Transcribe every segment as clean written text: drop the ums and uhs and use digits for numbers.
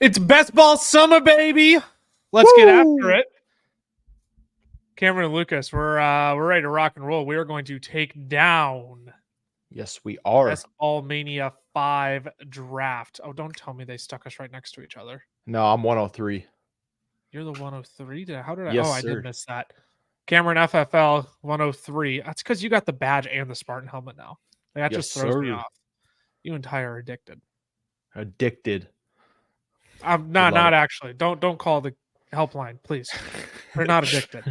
It's best ball summer, baby. Let's get after it. Cameron and Lucas, we're ready to rock and roll. We are going to take down. Yes, we are. Best Ball Mania 5 draft. Oh, don't tell me they stuck us right next to each other. No, I'm 103. You're the 103. How did I? Yes, I sir. did miss that. Cameron FFL 103. That's because you got the badge and the Spartan helmet now. That just throws me off. You and Ty are addicted. Addicted. I'm not actually. Don't call the helpline, please. They're not addicted.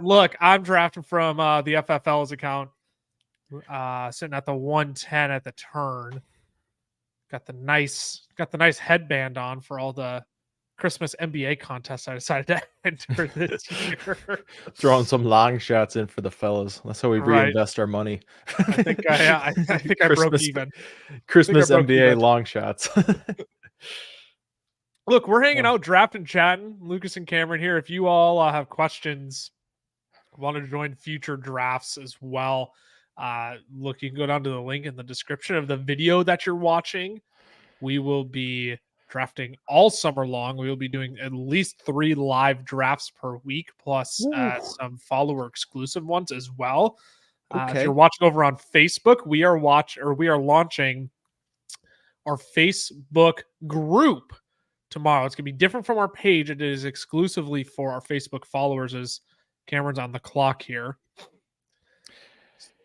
Look, I'm drafted from the FFL's account. Sitting at the 110 at the turn. Got the nice headband on for all the Christmas NBA contests I decided to enter this year. Throwing some long shots in for the fellas. That's how we reinvest our money. I think I broke even. Christmas NBA long shots. Look, we're hanging out, drafting, chatting. Lucas and Cameron here. If you all have questions, want to join future drafts as well, look, you can go down to the link in the description of the video that you're watching. We will be drafting all summer long. We will be doing at least 3 live drafts per week, plus some follower exclusive ones as well. If you're watching over on Facebook, we are launching our Facebook group tomorrow. It's going to be different from our page. It is exclusively for our Facebook followers, as Cameron's on the clock here.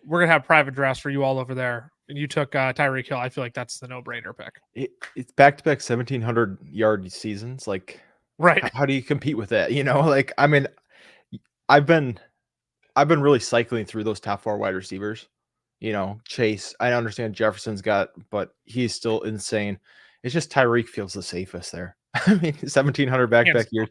We're going to have private drafts for you all over there. And you took Tyreek Hill. I feel like that's the no-brainer pick. It's back-to-back 1,700-yard seasons. Like, right? How do you compete with that? You know, like, I mean, I've been really cycling through those top 4 wide receivers. You know, Chase. I understand Jefferson's but he's still insane. It's just Tyreek feels the safest there. I mean, 1,700 back-to-back years.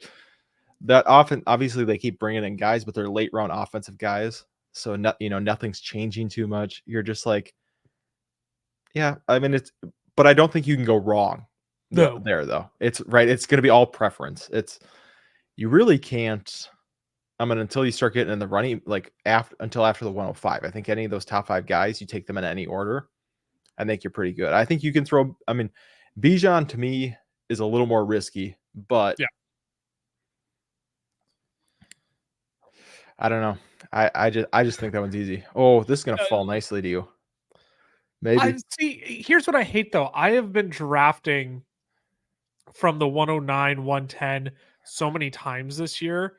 That often, obviously, they keep bringing in guys, but they're late-round offensive guys. So, nothing's changing too much. You're just like, yeah, I mean, but I don't think you can go wrong there, though. It's right. It's going to be all preference. You really can't. I mean, until you start getting in the running, like until after the 105. I think any of those top 5 guys, you take them in any order. I think you're pretty good. I think you can throw. I mean, Bijan to me is a little more risky, but yeah. I don't know. I just think that one's easy. Oh, this is gonna fall nicely to you. Maybe. Here's what I hate though. I have been drafting from the 109, 110 so many times this year.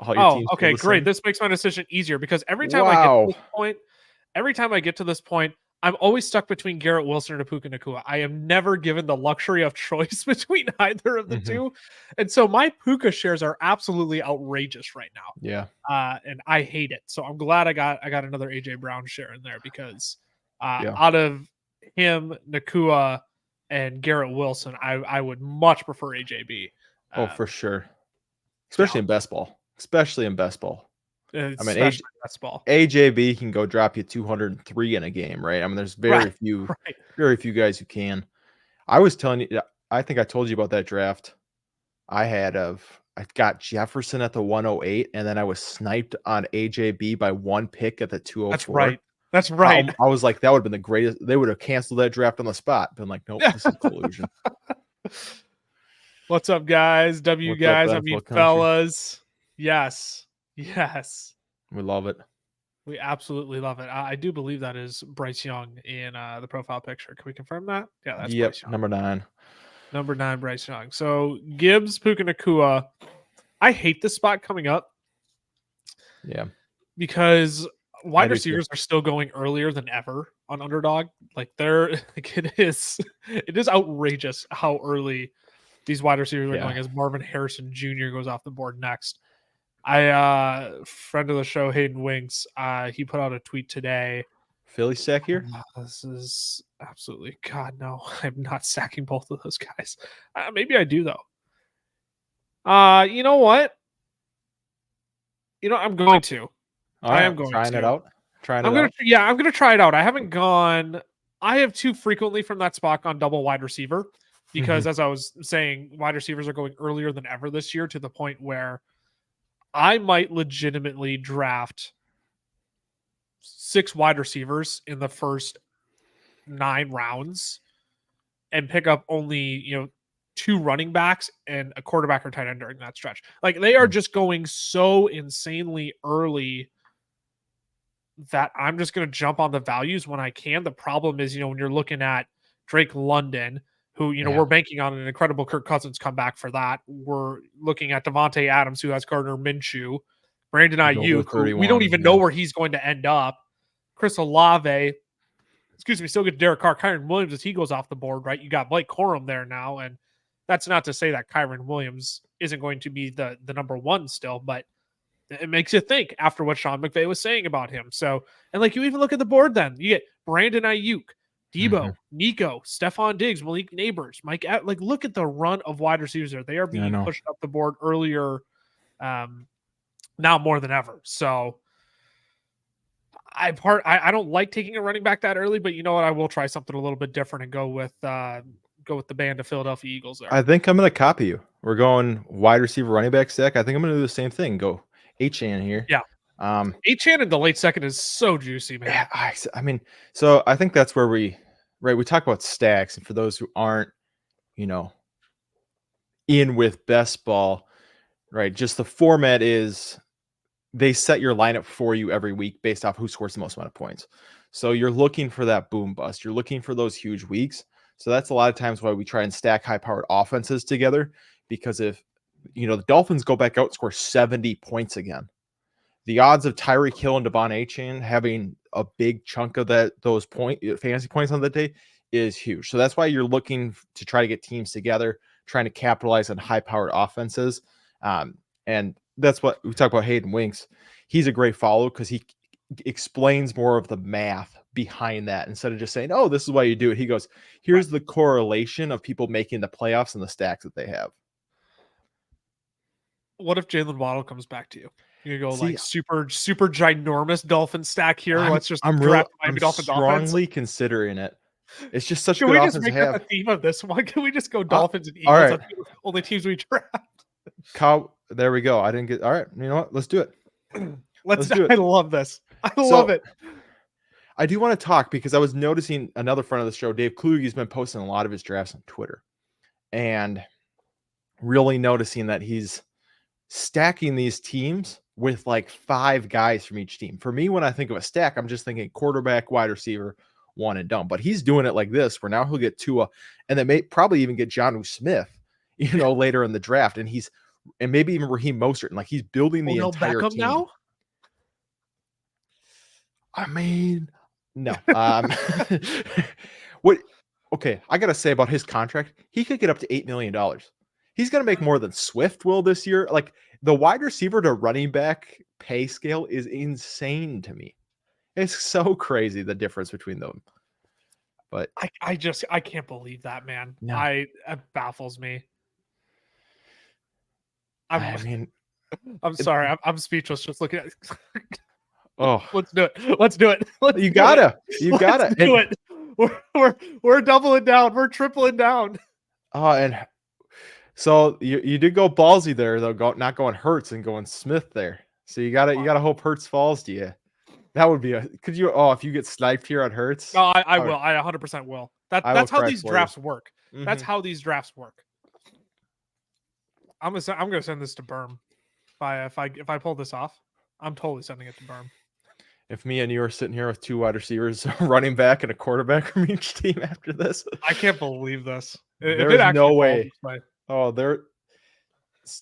Okay, great. This makes my decision easier because every time I get to this point, I'm always stuck between Garrett Wilson and Puka Nacua. I am never given the luxury of choice between either of the two. And so my Puka shares are absolutely outrageous right now. Yeah. And I hate it. So I'm glad I got another AJ Brown share in there because out of him, Nacua, and Garrett Wilson, I would much prefer AJB. For sure. Especially in best ball. I mean, AJB can go drop you 203 in a game, right? I mean, there's very few guys who can. I was telling you, I think I told you about that draft I got Jefferson at the 108, and then I was sniped on AJB by 1 pick at the 204. That's right. I was like, that would have been the greatest. They would have canceled that draft on the spot. Been like, nope, this is collusion. What's up, guys? Guys, I mean, fellas. Yes. We love it. We absolutely love it. I do believe that is Bryce Young in the profile picture. Can we confirm that? Yeah, that's Bryce Young. Number 9. Number 9, Bryce Young. So Gibbs, Puka Nacua. I hate this spot coming up. Yeah. Because wide receivers are still going earlier than ever on Underdog. Like it is outrageous how early these wide receivers are going as Marvin Harrison Jr. goes off the board next. Friend of the show, Hayden Winks, he put out a tweet today. Philly stack here? This is absolutely God, no. I'm not stacking both of those guys. Maybe I do though. You know what? I'm going to. I am going trying to. it out. I'm going to try it out. I haven't gone. I have too frequently from that spot gone double wide receiver because as I was saying, wide receivers are going earlier than ever this year to the point where I might legitimately draft 6 wide receivers in the first 9 rounds and pick up only, 2 running backs and a quarterback or tight end during that stretch. Like they are just going so insanely early that I'm just going to jump on the values when I can. The problem is, when you're looking at Drake London, who, we're banking on an incredible Kirk Cousins comeback for that. We're looking at Devontae Adams, who has Gardner Minshew, Brandon Ayuk, who we don't even know where he's going to end up. Chris Olave, still get Derek Carr, Kyron Williams as he goes off the board, right? You got Blake Corum there now, and that's not to say that Kyron Williams isn't going to be the number one still, but it makes you think after what Sean McVay was saying about him. So, and like you even look at the board then, you get Brandon Ayuk, Debo, Nico, Stephon Diggs, Malik Neighbors, Mike, like look at the run of wide receivers there. They are being pushed up the board earlier now more than ever. So I don't like taking a running back that early, but you know what? I will try something a little bit different and go with the band of Philadelphia Eagles there. I think I'm going to copy you. We're going wide receiver running back stack. I think I'm going to do the same thing. Go Achane here. Yeah. Achane in the late second is so juicy, man. Yeah, I mean, so I think that's where we talk about stacks. And for those who aren't, in with best ball, right? Just the format is they set your lineup for you every week based off who scores the most amount of points. So you're looking for that boom bust. You're looking for those huge weeks. So that's a lot of times why we try and stack high-powered offenses together, because if, the Dolphins go back out and score 70 points again, the odds of Tyreek Hill and Devon Achane having a big chunk of those fantasy points on that day is huge. So that's why you're looking to try to get teams together, trying to capitalize on high-powered offenses. And that's what we talk about Hayden Winks. He's a great follow because he explains more of the math behind that instead of just saying, oh, this is why you do it. He goes, here's the correlation of people making the playoffs and the stacks that they have. What if Jalen Waddle comes back to you? You go super ginormous Dolphin stack here. Let's just draft Miami Dolphins strongly considering it. It's just such Can good we offense just make to have. that the theme of this one? Can we just go Dolphins and Eagles? All right. Only teams we draft. There we go. I didn't get. All right. You know what? Let's do it. Let's do it. I love this. I love it. I do want to talk because I was noticing another friend of the show, Dave Kluge's been posting a lot of his drafts on Twitter, and really noticing that he's stacking these teams with like 5 guys from each team. For me, when I think of a stack, I'm just thinking quarterback, wide receiver, one and done. But he's doing it like this, where now he'll get Tua, and then may probably even get Jonnu Smith, later in the draft, and maybe even Raheem Mostert, and like he's building the entire Beckham team. Now? I mean, no. What? Okay, I gotta say about his contract, he could get up to $8 million. He's gonna make more than Swift will this year. Like the wide receiver to running back pay scale is insane to me. It's so crazy the difference between them. But I can't believe that, man. No. It baffles me. I'm sorry. I'm speechless just looking at it. Oh, let's do it. You gotta do it. We're doubling down. We're tripling down. And so you did go ballsy there though, not going Hurts and going Smith there. So you gotta hope Hurts falls to you. That would be if you get sniped here on Hurts. No, I will. I 100% will. That's how these drafts work. Mm-hmm. That's how these drafts work. I'm gonna send this to Berm. If I pull this off, I'm totally sending it to Berm. If me and you are sitting here with 2 wide receivers, running back, and a quarterback from each team after this, I can't believe this. There's no way. Oh,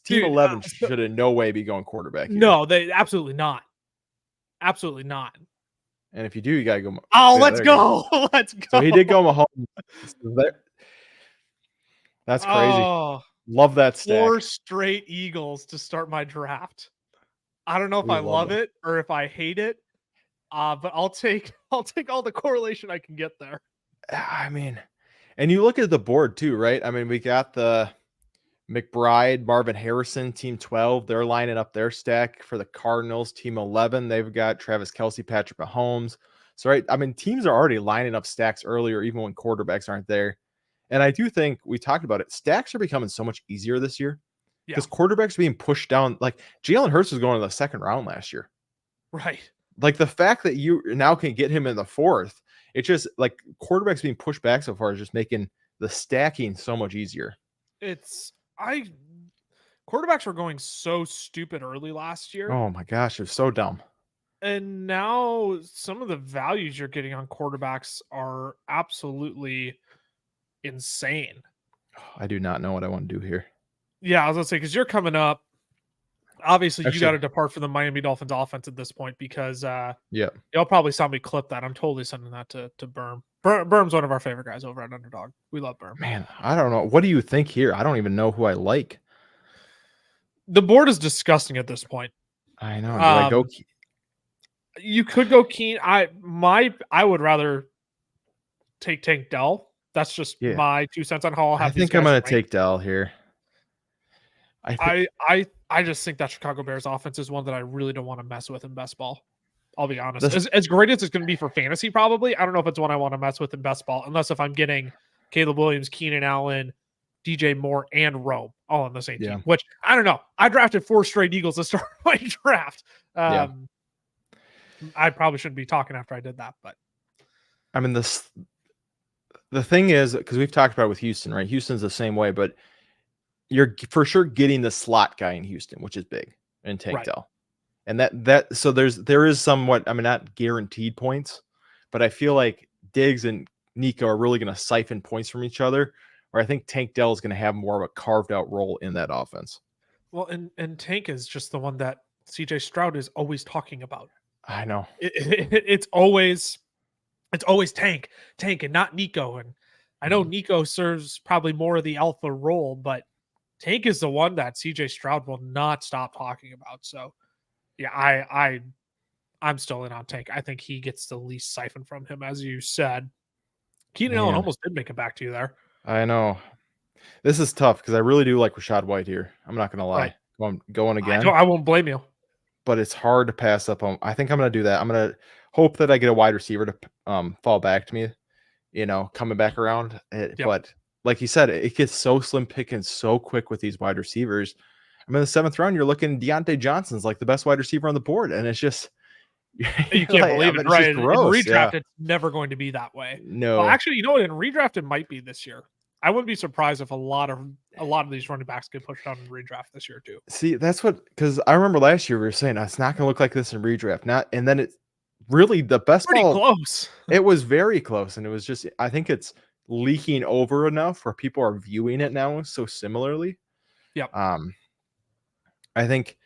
team 11 should in no way be going quarterback here. No, they absolutely not. Absolutely not. And if you do, you gotta go. Oh, let's go. Let's go. So he did go Mahomes. That's crazy. Oh, love that stack. 4 straight Eagles to start my draft. I don't know if I love it or if I hate it. But I'll take all the correlation I can get there. I mean, and you look at the board too, right? I mean, we got the McBride, Marvin Harrison, team 12. They're lining up their stack for the Cardinals. Team 11, they've got Travis Kelce, Patrick Mahomes. So, right, I mean, teams are already lining up stacks earlier, even when quarterbacks aren't there. And I do think we talked about it. Stacks are becoming so much easier this year because quarterbacks are being pushed down. Like Jalen Hurts was going to the 2nd round last year. Right. Like the fact that you now can get him in the 4th, it's just like quarterbacks being pushed back so far is just making the stacking so much easier. Quarterbacks were going so stupid early last year. Oh my gosh, it was so dumb. And now some of the values you're getting on quarterbacks are absolutely insane. I do not know what I want to do here. Yeah, I was gonna say, because you're coming up. Obviously, you got to Actually, depart from the Miami Dolphins offense at this point because yeah. y'all probably saw me clip that. I'm totally sending that to Berm. Berm's one of our favorite guys over at Underdog. We love Berm. Man, I don't know. What do you think here? I don't even know who I like. The board is disgusting at this point. I know. Do I go? You could go Keen. I would rather take Tank Dell. That's just Yeah. my 2 cents on how I'll have I these think guys I'm going to ranked. take Dell here. I just think that Chicago Bears offense is one that I really don't want to mess with in best ball. I'll be honest. As great as it's going to be for fantasy, probably, I don't know if it's one I want to mess with in best ball, unless if I'm getting Caleb Williams, Keenan Allen, DJ Moore, and Rome all on the same team, which I don't know. I drafted 4 straight Eagles to start my draft. I probably shouldn't be talking after I did that, but I mean, the thing is, because we've talked about it with Houston, right? Houston's the same way, but you're for sure getting the slot guy in Houston, which is big, and Tank Dell. And so there is somewhat, I mean, not guaranteed points, but I feel like Diggs and Nico are really going to siphon points from each other, where I think Tank Dell is going to have more of a carved out role in that offense. Well, and Tank is just the one that CJ Stroud is always talking about. I know. It's always Tank, and not Nico. And I know Nico serves probably more of the alpha role, but Tank is the one that CJ Stroud will not stop talking about. So yeah, I'm still in on Tank. I think he gets the least siphon from him, as you said. Keenan Allen almost did make it back to you there. I know. This is tough because I really do like Rachaad White here. I'm not going to lie. I'm going again. I won't blame you. But it's hard to pass up on. I think I'm going to do that. I'm going to hope that I get a wide receiver to fall back to me, coming back around. But like you said, it gets so slim pickings so quick with these wide receivers. I mean, in the 7th round, you're looking Deontay Johnson's like the best wide receiver on the board. And it's just, you can't believe it, right? In redraft, it's never going to be that way. No. Well, actually, in redraft, it might be this year. I wouldn't be surprised if a lot of these running backs get pushed down in redraft this year too. See, that's because I remember last year we were saying it's not going to look like this in redraft. And then it's really the best pretty ball. Close. It was very close, and it was just I think it's leaking over enough where people are viewing it now so similarly. Yep. I think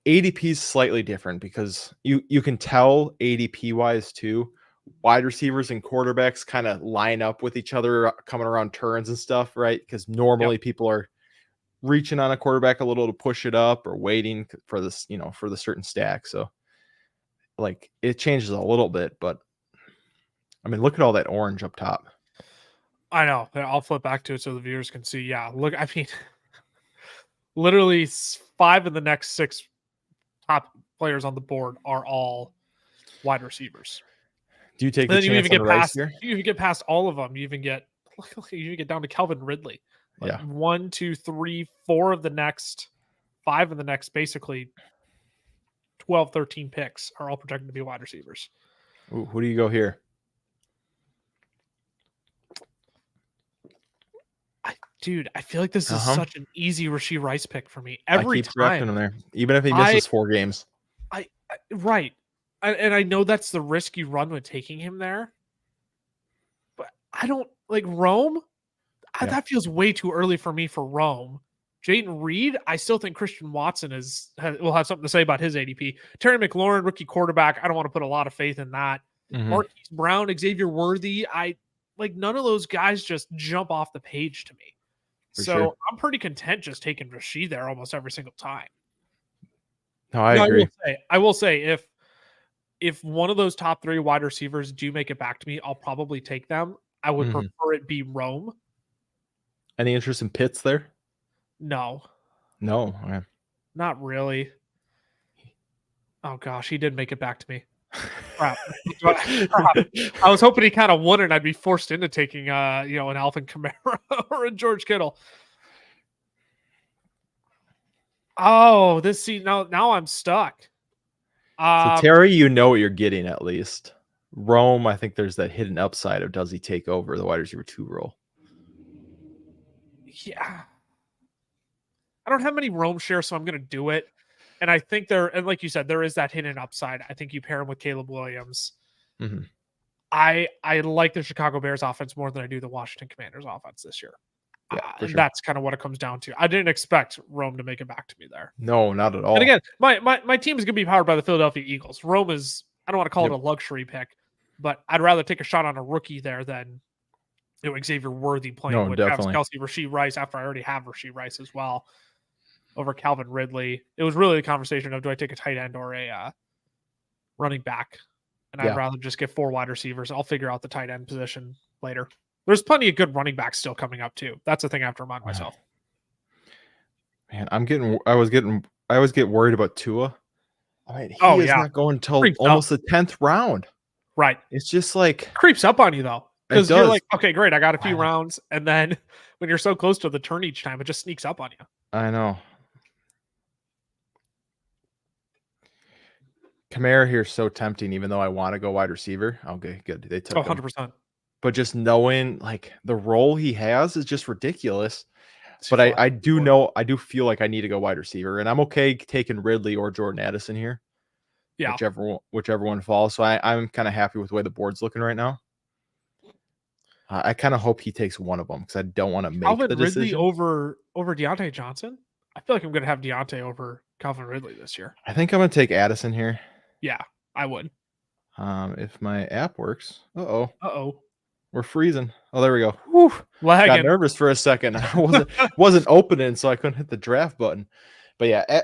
ADP is slightly different because you can tell ADP wise too. Wide receivers and quarterbacks kind of line up with each other coming around turns and stuff, right? Because normally people are reaching on a quarterback a little to push it up or waiting for this, for the certain stack. So like it changes a little bit, but I mean, look at all that orange up top. I know. I'll flip back to it so the viewers can see. Yeah, look, I mean, literally 5 of the next 6 top players on the board are all wide receivers. Do you take the chance on the Rice here? You even get past all of them. You even get down to Calvin Ridley. 1, 2, 3, 4 of the next 5 of the next basically 12, 13 picks are all projected to be wide receivers. Ooh, who do you go here? I feel like this is such an easy Rashee Rice pick for me every time. Drafting him there, even if he misses 4 games. Right. And I know that's the risk you run with taking him there, but I don't like Rome. That feels way too early for me for Rome. Jayden Reed, I still think Christian Watson will have something to say about his ADP. Terry McLaurin, rookie quarterback. I don't want to put a lot of faith in that. Marquise Brown, Xavier Worthy. None of those guys just jump off the page to me. I'm pretty content just taking Rashee there almost every single time. No, I agree. I will say if one of those top 3 wide receivers do make it back to me, I'll probably take them. I would prefer it be Rome. Any interest in Pitts there? No. Okay. Not really. Oh gosh, he did make it back to me. Crap. I was hoping he kind of wouldn't. I'd be forced into taking an Alvin Kamara or a George Kittle. Oh, now I'm stuck. So Terry, you know what you're getting at least. Rome, I think there's that hidden upside of does he take over the wide receiver 2 role? Yeah. I don't have many Rome shares, so I'm going to do it. And I think and like you said, there is that hidden upside. I think you pair him with Caleb Williams. Mhm. I like the Chicago Bears offense more than I do the Washington Commanders offense this year. Yeah, for And sure. that's kind of what it comes down to. I didn't expect Rome to make it back to me there. No, not at all. And again, my team is going to be powered by the Philadelphia Eagles. Rome is, I don't want to call it Yep. a luxury pick, but I'd rather take a shot on a rookie there than Xavier Worthy playing No, with Travis definitely. Kelce, Rashee Rice, after I already have Rashee Rice as well, over Calvin Ridley. It was really the conversation of, do I take a tight end or a running back? And I'd rather just get 4 wide receivers. I'll figure out the tight end position later. There's plenty of good running backs still coming up too. That's the thing I have to remind myself. Man, I always get worried about Tua. I mean, he is not going until Creeps almost up. the 10th round. Right. It's just like creeps up on you though. Because It you're does. like, okay, great, I got a few Wow. rounds. And then when you're so close to the turn each time, it just sneaks up on you. I know. Kamara here is so tempting, even though I want to go wide receiver. Okay, good. They took him. 100%. But just knowing like the role he has is just ridiculous. But I do feel like I need to go wide receiver, and I'm okay taking Ridley or Jordan Addison here. Yeah. Whichever one falls. So I'm kind of happy with the way the board's looking right now. I kind of hope he takes one of them because I don't want to make Calvin the Ridley decision. over Deontay Johnson. I feel like I'm going to have Deontay over Calvin Ridley this year. I think I'm going to take Addison here. Yeah, I would. If my app works. Uh-oh. We're freezing. Oh, there we go. Whew. Lagging. Got nervous for a second. I wasn't opening, so I couldn't hit the draft button. But yeah,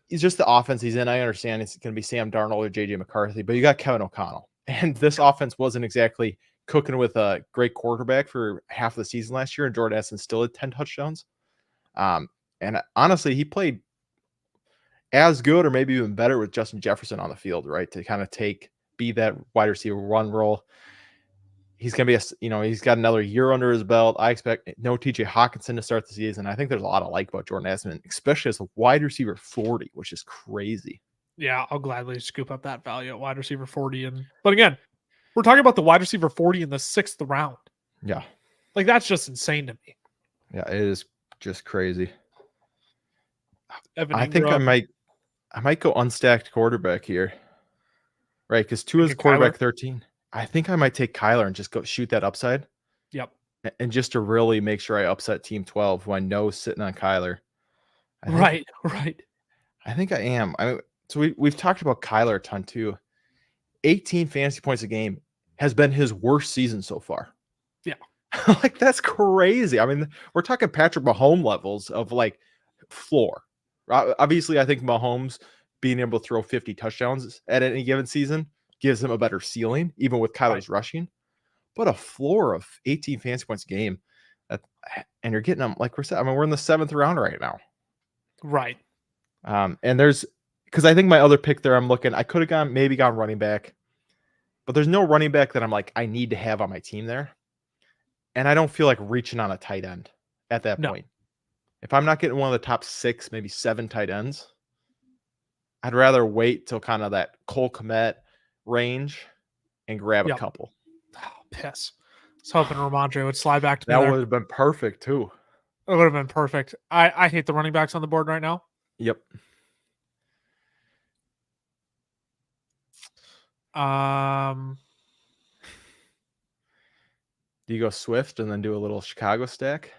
it's just the offense he's in. I understand it's going to be Sam Darnold or JJ McCarthy, but you got Kevin O'Connell. And this offense wasn't exactly cooking with a great quarterback for half of the season last year, and Jordan Addison still had 10 touchdowns. And honestly, he played as good or maybe even better with Justin Jefferson on the field, right? To kind of be that wide receiver one role. He's going to be he's got another year under his belt. I expect no TJ Hawkinson to start the season. I think there's a lot to like about Jordan Addison, especially as a wide receiver 40, which is crazy. Yeah, I'll gladly scoop up that value at wide receiver 40. But again, we're talking about the wide receiver 40 in the 6th round. Yeah. Like, that's just insane to me. Yeah, it is just crazy. Evan I think I might go unstacked quarterback here. Right, because Tua's quarterback 13. I think I might take Kyler and just go shoot that upside. Yep. And just to really make sure I upset Team 12, who I know is sitting on Kyler. Right. I think I am. So we've talked about Kyler a ton too. 18 fantasy points a game has been his worst season so far. Yeah. Like, that's crazy. I mean, we're talking Patrick Mahomes levels of like floor. Obviously, I think Mahomes being able to throw 50 touchdowns at any given season gives him a better ceiling, even with Kyler's rushing. But a floor of 18 fantasy points a game, and you're getting them, like we said, I mean, we're in the 7th round right now. Right. And because I think my other pick there, I could have gone running back, but there's no running back that I'm like, I need to have on my team there. And I don't feel like reaching on a tight end at that point. If I'm not getting one of the top 6, maybe 7 tight ends, I'd rather wait till kind of that Cole Kmet range and grab a couple. Oh, piss. I was hoping Ramondre would slide back to me. That would have been perfect too. It would have been perfect. I hate the running backs on the board right now. Yep. Do you go Swift and then do a little Chicago stack?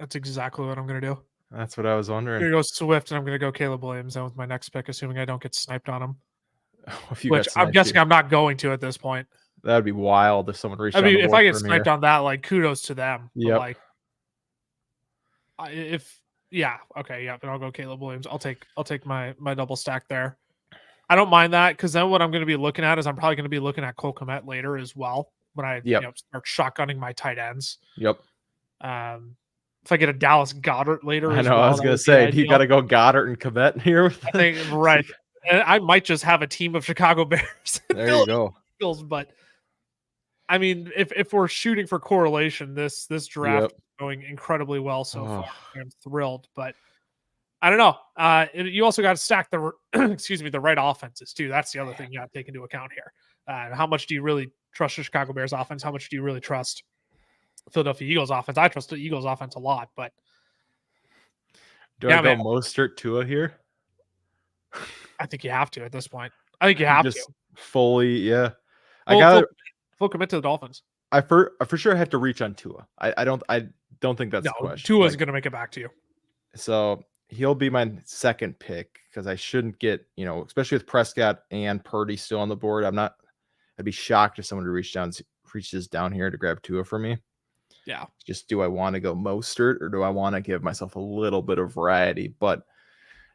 That's exactly what I'm going to do. That's what I was wondering. I'm going to go Swift, and I'm going to go Caleb Williams then with my next pick, assuming I don't get sniped on him. Which I'm guessing I'm not going to at this point. That would be wild if someone reached. If I get sniped on that, like, kudos to them. Yeah. Like, but I'll go Caleb Williams. I'll take my double stack there. I don't mind that, because then what I'm going to be looking at is I'm probably going to be looking at Cole Kmet later as well when I start shotgunning my tight ends. Yep. If I get a Dallas Goedert later, I know. I was going to say, do you got to go Goddard and Kmet here? I think right. And I might just have a team of Chicago Bears. There you go. Eagles, but I mean, if we're shooting for correlation, this draft is going incredibly well so far. I'm thrilled, but I don't know. You also got to stack the the right offenses too. That's the other thing you got to take into account here. How much do you really trust the Chicago Bears offense? How much do you really trust Philadelphia Eagles offense? I trust the Eagles offense a lot, but Do Yeah, I go man. Mostert Tua here? I think you have to at this point. I think you have Just to. fully, yeah. I Full, got. full commit to the Dolphins. I for sure have to reach on Tua. I don't think that's No, the question. Tua's Like, going to make it back to you. so he'll be my second pick because I shouldn't get, especially with Prescott and Purdy still on the board. I'd be shocked if someone reaches down here to grab Tua for me. Yeah. Just, do I want to go Mostert or do I want to give myself a little bit of variety? But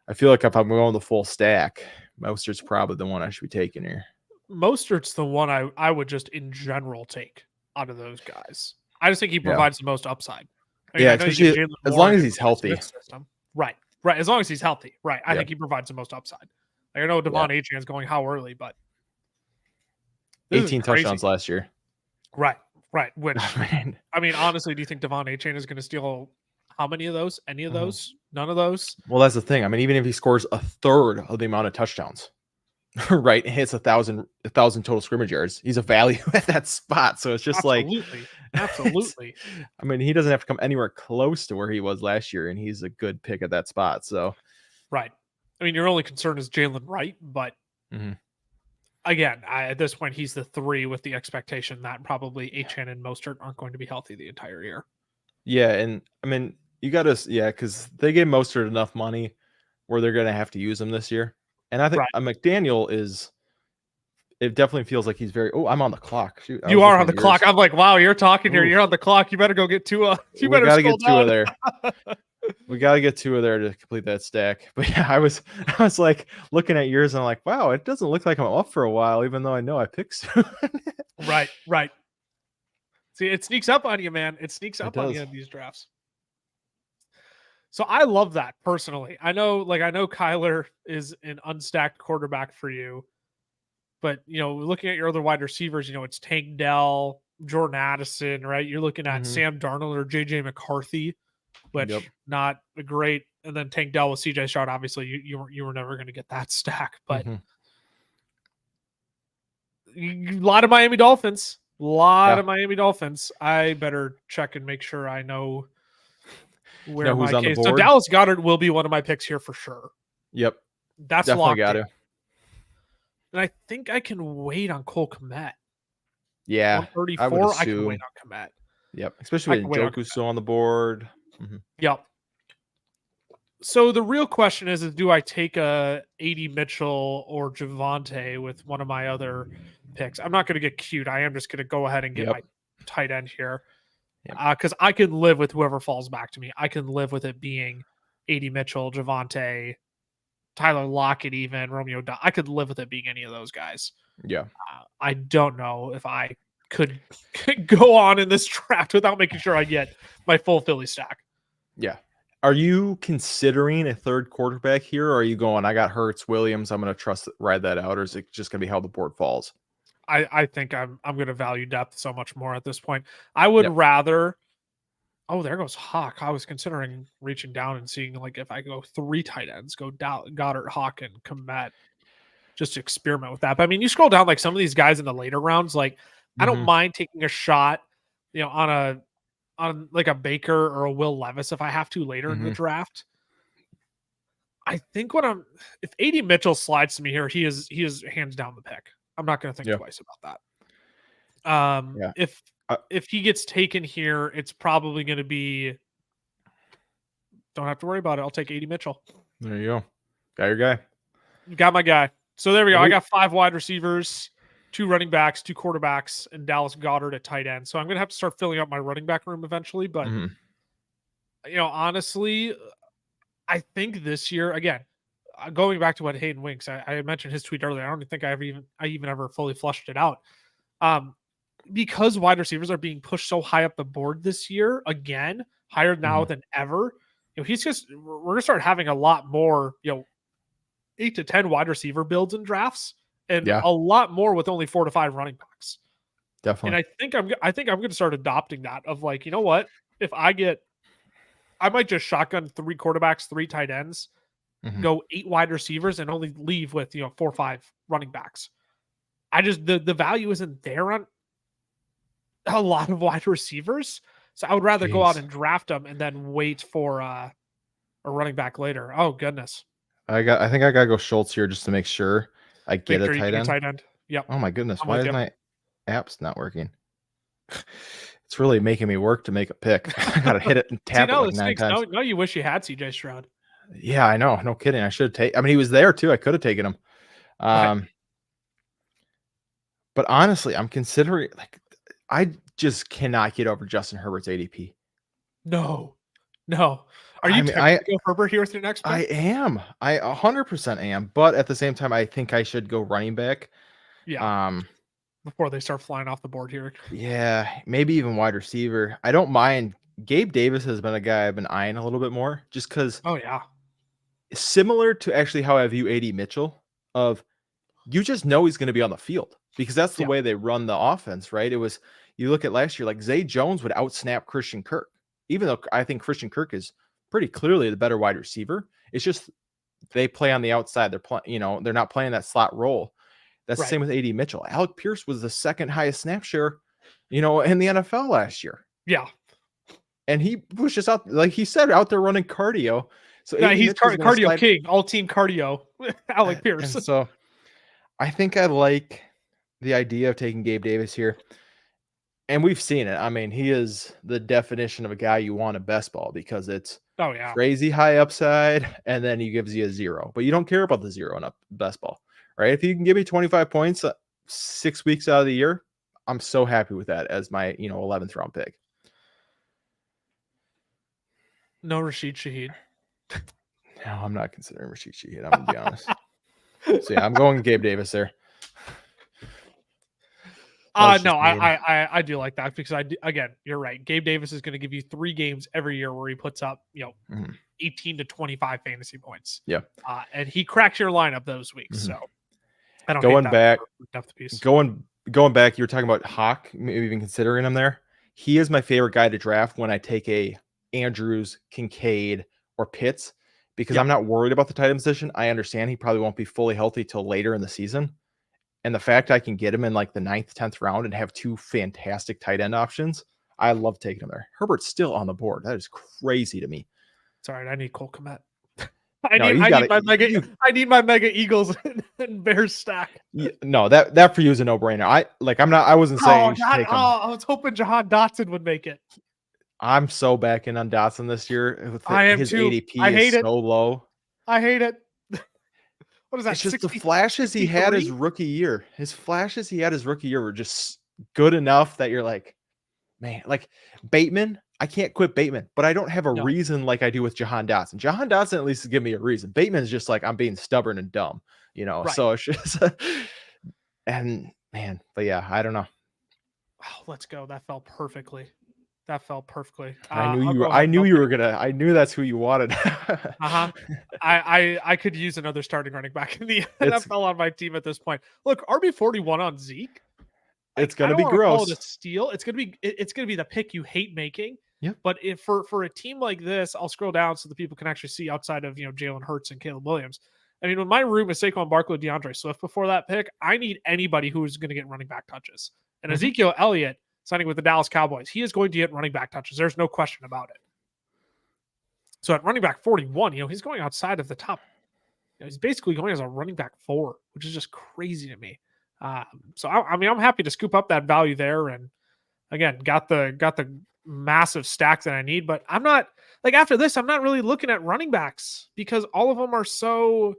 I feel like if I'm going the full stack, Mostert's probably the one I should be taking here. Mostert's the one I would just in general take out of those guys. I just think he provides the most upside. I mean, Yeah, I know you get especially Jalen as Moore long as in he's the healthy. Smith system. Right. As long as he's healthy. Right. I Yep. think he provides the most upside. Like, I know Devon Achane's going how early, but 18 touchdowns last year. Right. Which, Man. I mean, honestly, do you think Devon Achane is going to steal how many of those? Any of those? None of those? Well, that's the thing. I mean, even if he scores a third of the amount of touchdowns, right, and hits 1,000 total scrimmage yards, he's a value at that spot. So it's just Absolutely. I mean, he doesn't have to come anywhere close to where he was last year, and he's a good pick at that spot. So, right. I mean, your only concern is Jalen Wright, but again, at this point, he's the 3 with the expectation that probably Achane and Mostert aren't going to be healthy the entire year. Yeah, and I mean, you got to, because they gave Mostert enough money where they're going to have to use him this year. And I think McDaniel it definitely feels like he's very, I'm on the clock. Shoot, you are on the clock. I'm like, wow, you're talking here. You're on the clock. You better go get Tua. You better gotta get Tua there. We got to get Tua there to complete that stack. But yeah, I was like looking at yours and I'm like, wow, it doesn't look like I'm up for a while, even though I know I picked soon. Right. See, it sneaks up on you, man. It sneaks up on you in these drafts. So I love that personally. I know Kyler is an unstacked quarterback for you, but looking at your other wide receivers, it's Tank Dell, Jordan Addison, right? You're looking at Sam Darnold or JJ McCarthy, which not a great. And then Tank Dell with CJ Stroud. Obviously, you were never going to get that stack, but a lot of Miami Dolphins. A lot of Miami Dolphins. I better check and make sure I know where who's on the board. So Dallas Goedert will be one of my picks here for sure. Yep. That's definitely got to. And I think I can wait on Cole Kmet. Yeah. 134, I can wait on Kmet. Yep. Especially when Njoku's still on the board. Yep. So the real question is do I take a A.D. Mitchell or Javonte with one of my other picks? I'm not going to get cute. I am just going to go ahead and get my tight end here. Because I can live with whoever falls back to me. I can live with it being A.D. Mitchell, Javonte, Tyler Lockett, even Romeo. I could live with it being any of those guys. Yeah. I don't know if I could go on in this draft without making sure I get my full Philly stack. Yeah. Are you considering a third quarterback here, or are you going, I got Hurts, Williams, I'm going to ride that out, or is it just going to be how the board falls? I think I'm going to value depth so much more at this point. I would rather. Oh, there goes Hawk. I was considering reaching down and seeing if I go 3 tight ends, go Goddard, Hawk, and Kmet, just to experiment with that. But I mean, you scroll down some of these guys in the later rounds. I don't mind taking a shot, on a Baker or a Will Levis if I have to later in the draft. I think if A.D. Mitchell slides to me here, he is hands down the pick. I'm not going to think twice about that. If he gets taken here, it's probably going to be, don't have to worry about it. I'll take A.D. Mitchell. There you go. Got your guy. Got my guy. So there we go. I got 5 wide receivers, 2 running backs, 2 quarterbacks, and Dallas Goedert at tight end. So I'm going to have to start filling up my running back room eventually. But, honestly, I think this year, again, going back to what Hayden Winks, I mentioned his tweet earlier. I don't think I even ever fully flushed it out. Because wide receivers are being pushed so high up the board this year, again, higher now than ever, we're going to start having a lot more, 8 to 10 wide receiver builds in drafts, and a lot more with only 4 to 5 running backs. Definitely. And I think I'm going to start adopting that of you know what, if I might just shotgun 3 quarterbacks, 3 tight ends, go 8 wide receivers, and only leave with 4 or 5 running backs. The value isn't there on a lot of wide receivers, so I would rather go out and draft them and then wait for or running back later. Oh goodness. I think I gotta go Schultz here just to make sure I get Make a sure you tight get a end. tight end. Yep. Oh my goodness, I'm why with is you. my app's not working? It's really making me work to make a pick. I gotta hit it and See, tap it no, like it 9 stinks. No, times. no, you wish you had CJ Stroud. Yeah, I know. No kidding. I should have taken. I mean, he was there too. I could have taken him. Right. But honestly, I'm considering I just cannot get over Justin Herbert's ADP. No. No. Are I you mean, tempted to go Herbert here with your next I pick? am. I 100% am. But at the same time, I think I should go running back. Yeah. Um, Before they start flying off the board here. yeah, maybe even wide receiver. I don't mind. Gabe Davis has been a guy I've been eyeing a little bit more, just because Oh yeah. similar to actually how I view AD Mitchell. Of you just know he's going to be on the field because that's the Yeah. way they run the offense, right? It was you look at last year, like Zay Jones would outsnap Christian Kirk, even though I think Christian Kirk is pretty clearly the better wide receiver. It's just they play on the outside. They're playing, they're not playing that slot role. That's the Right. same with AD Mitchell. Alec Pierce was the second highest snap share, in the NFL last year. Yeah. And he was just out, like he said, out there running cardio. So Yeah, AD he's Mitchell's going to cardio slide. king, all team cardio. Alec Pierce. And so I think I like the idea of taking Gabe Davis here. And we've seen it. I mean, he is the definition of a guy you want in best ball because it's Oh yeah. crazy high upside and then he gives you a 0. But you don't care about the 0 in a best ball, right? If you can give me 25 points 6 weeks out of the year, I'm so happy with that as my, 11th round pick. No Rashid Shaheed. No, I'm not considering Rashid Shaheed. I'm going to be honest. So yeah, I'm going Gabe Davis there. No, I do like that because again, you're right. Gabe Davis is going to give you 3 games every year where he puts up, 18 to 25 fantasy points. Yeah. And he cracks your lineup those weeks. So I don't going back, depth piece. going back, you were talking about Hawk, maybe even considering him there. He is my favorite guy to draft when I take a Andrews, Kincaid, or Pitts because I'm not worried about the tight end position. I understand he probably won't be fully healthy till later in the season. And the fact I can get him in like the 9th, 10th round and have 2 fantastic tight end options, I love taking him there. Herbert's still on the board. That is crazy to me. Sorry, I need Cole Kmet. I need my mega Eagles and Bears stack. No, that for you is a no-brainer. I wasn't saying you should take him. I was hoping Jahan Dotson would make it. I'm so back in on Dotson this year. I am his too. ADP I hate is it. so low. I hate it. What is that? It's just the flashes he had his rookie year. His flashes he had his rookie year were just good enough that you're like, man, like Bateman. I can't quit Bateman, but I don't have a reason like I do with Jahan Dotson. Jahan Dotson at least give me a reason. Bateman's just like I'm being stubborn and dumb, Right. So it's just and man, but yeah, I don't know. Oh, let's go. That fell perfectly. I knew you were gonna. I knew that's who you wanted. I could use another starting running back in the NFL on my team at this point. Look, RB41 on Zeke. It's gonna be gross. Call it a steal. It's gonna be the pick you hate making. Yeah. But if for a team like this, I'll scroll down so the people can actually see outside of Jalen Hurts and Caleb Williams. I mean, when my room is Saquon Barkley, DeAndre Swift before that pick, I need anybody who is going to get running back touches. And Ezekiel Elliott signing with the Dallas Cowboys, he is going to get running back touches. There's no question about it. So at running back 41, he's going outside of the top. He's basically going as a running back 4, which is just crazy to me. So I'm happy to scoop up that value there, and again, got the massive stack that I need. But I'm not like after this, I'm not really looking at running backs because all of them are so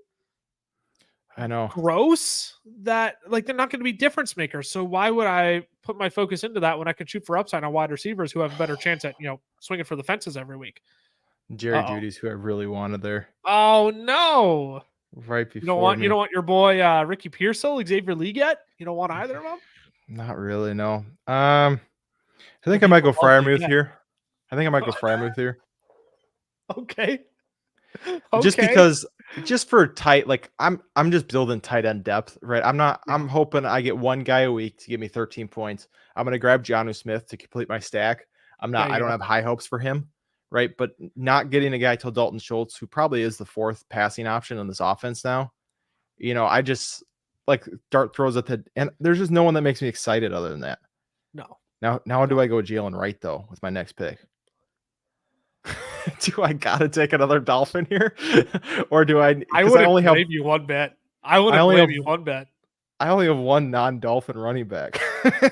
gross that like they're not going to be difference makers. So why would I put my focus into that when I can shoot for upside on wide receivers who have a better chance at swinging for the fences every week? Jerry Jeudy's who I really wanted there. Oh no! Right before you don't want your boy Ricky Pearsall, Xavier League yet? You don't want either of them? Not really, no. I think I might go Freiermuth here. Okay. Just for tight, like I'm just building tight end depth, right? I'm hoping I get one guy a week to give me 13 points. I'm gonna grab Jonnu Smith to complete my stack. I don't have high hopes for him, right? But not getting a guy till Dalton Schultz, who probably is the 4th passing option in this offense now. I just like dart throws at the and there's just no one that makes me excited other than that. No. Now do I go Jalen Wright though with my next pick? do I gotta take another Dolphin here, or do I? I Because wouldn't blame you one bit. I wouldn't only blame have you one bit. I only have one non-Dolphin running back.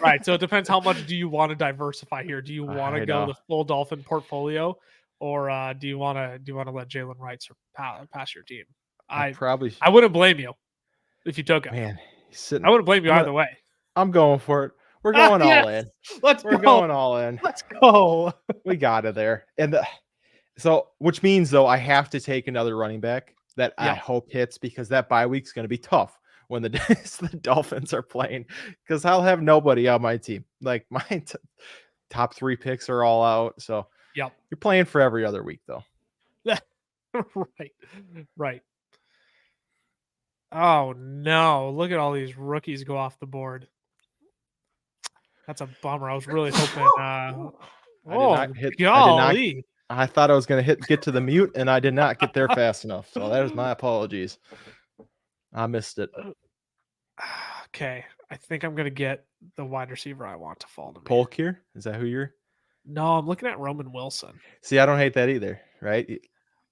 Right. So it depends how much do you want to diversify here. Do you want to I go know. the full Dolphin portfolio, or do you want to let Jalen Wright pass your team? I probably I wouldn't blame you if you took him. man. He's sitting. I wouldn't blame you either way. I'm going for it. We're going all Yes, in. let's We're go. going all in. Let's go. We got it there. So, which means though, I have to take another running back that I Yep. hope hits, because that bye week's going to be tough when the the Dolphins are playing, because I'll have nobody on my team. Like my top 3 picks are all out. So Yep. you're playing for every other week though. Right. Right. Oh no! Look at all these rookies go off the board. That's a bummer. I was really hoping. Golly! I thought I was going to get to the mute, and I did not get there fast enough. So that is my apologies. I missed it. Okay, I think I'm gonna get the wide receiver I want to fall to me. Polk here? Is that who you're? No, I'm looking at Roman Wilson. See, I don't hate that either. Right?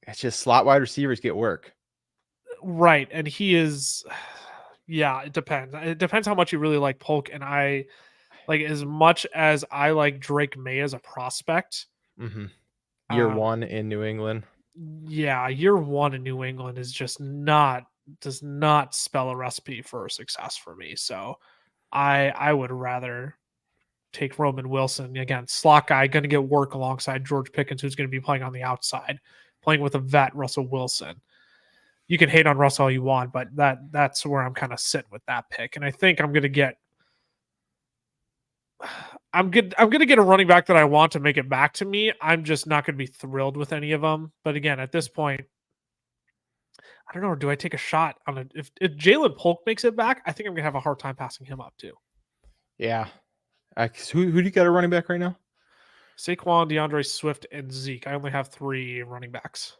It's just slot wide receivers get work. Right, and he is. Yeah, it depends. It depends how much you really like Polk, and I like as much as I like Drake May as a prospect. Mm-hmm. Year 1 in New England. Yeah, year 1 in New England is just does not spell a recipe for success for me. So I would rather take Roman Wilson. Again, slot guy, going to get work alongside George Pickens, who's going to be playing on the outside, playing with a vet, Russell Wilson. You can hate on Russell all you want, but that's where I'm kind of sitting with that pick. And I think I'm going to get I'm going to get a running back that I want to make it back to me. I'm just not going to be thrilled with any of them. But again, at this point, I don't know. Do I take a shot on it? If Jalen Polk makes it back, I think I'm going to have a hard time passing him up too. Yeah. Who do you got a running back right now? Saquon, DeAndre Swift, and Zeke. I only have 3 running backs.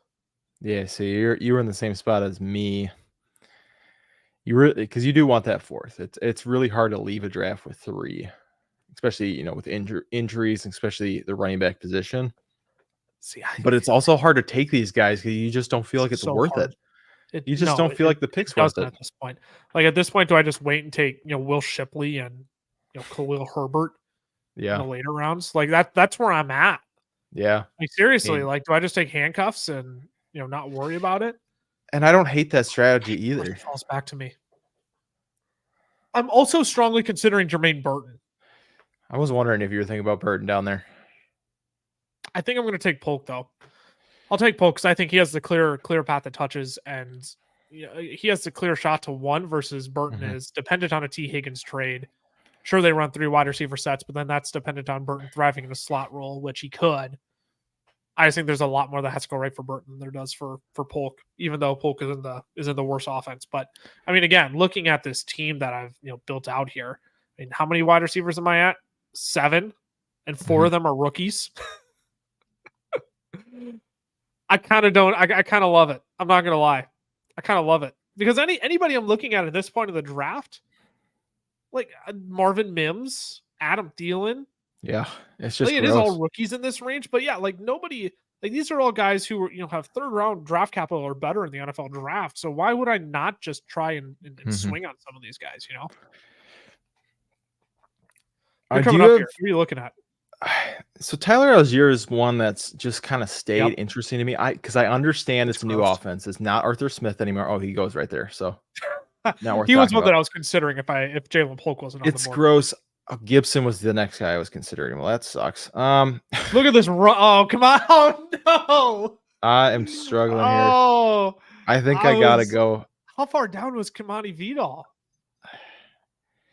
Yeah, so you're in the same spot as me. You really, because you do want that 4th. It's really hard to leave a draft with 3, especially with injuries, especially the running back position. See, but it's also hard to take these guys because you just don't feel like it's so worth hard. it. You just don't feel like the pick's worth it at this point. Like at this point, do I just wait and take Will Shipley and Khalil Herbert? Yeah, in the later rounds. Like that's where I'm at. Yeah, like seriously, like do I just take handcuffs and not worry about it? And I don't hate that strategy either. It falls back to me. I'm also strongly considering Jermaine Burton. I was wondering if you were thinking about Burton down there. I think I'm going to take Polk though. I'll take Polk because I think he has the clear path to touches, and he has the clear shot to 1 versus Burton is dependent on a T. Higgins trade. Sure, they run 3 wide receiver sets, but then that's dependent on Burton thriving in a slot role, which he could. I just think there's a lot more that has to go right for Burton than there does for Polk, even though Polk is in the worst offense. But I mean, again, looking at this team that I've built out here, I mean, how many wide receivers am I at? 7, and 4 of them are rookies. I kind of don't. I kind of love it. I'm not gonna lie. I kind of love it because anybody I'm looking at this point of the draft, like Marvin Mims, Adam Thielen. Yeah, it's just it is all rookies in this range, but yeah, like nobody, like these are all guys who have 3rd round draft capital or better in the NFL draft. So why would I not just try and swing on some of these guys? You're coming up here. What are you looking at? So Tyler Algier is one that's just kind of stayed interesting to me. Because I understand it's a new offense. It's not Arthur Smith anymore. Oh, he goes right there. So now he was one that I was considering if Jalen Polk wasn't on the board. It's gross. Oh, Gibson was the next guy I was considering. Well, that sucks. Look at this. Oh, come on. Oh, no. I am struggling here. I think I got to go. How far down was Kamani Vidal?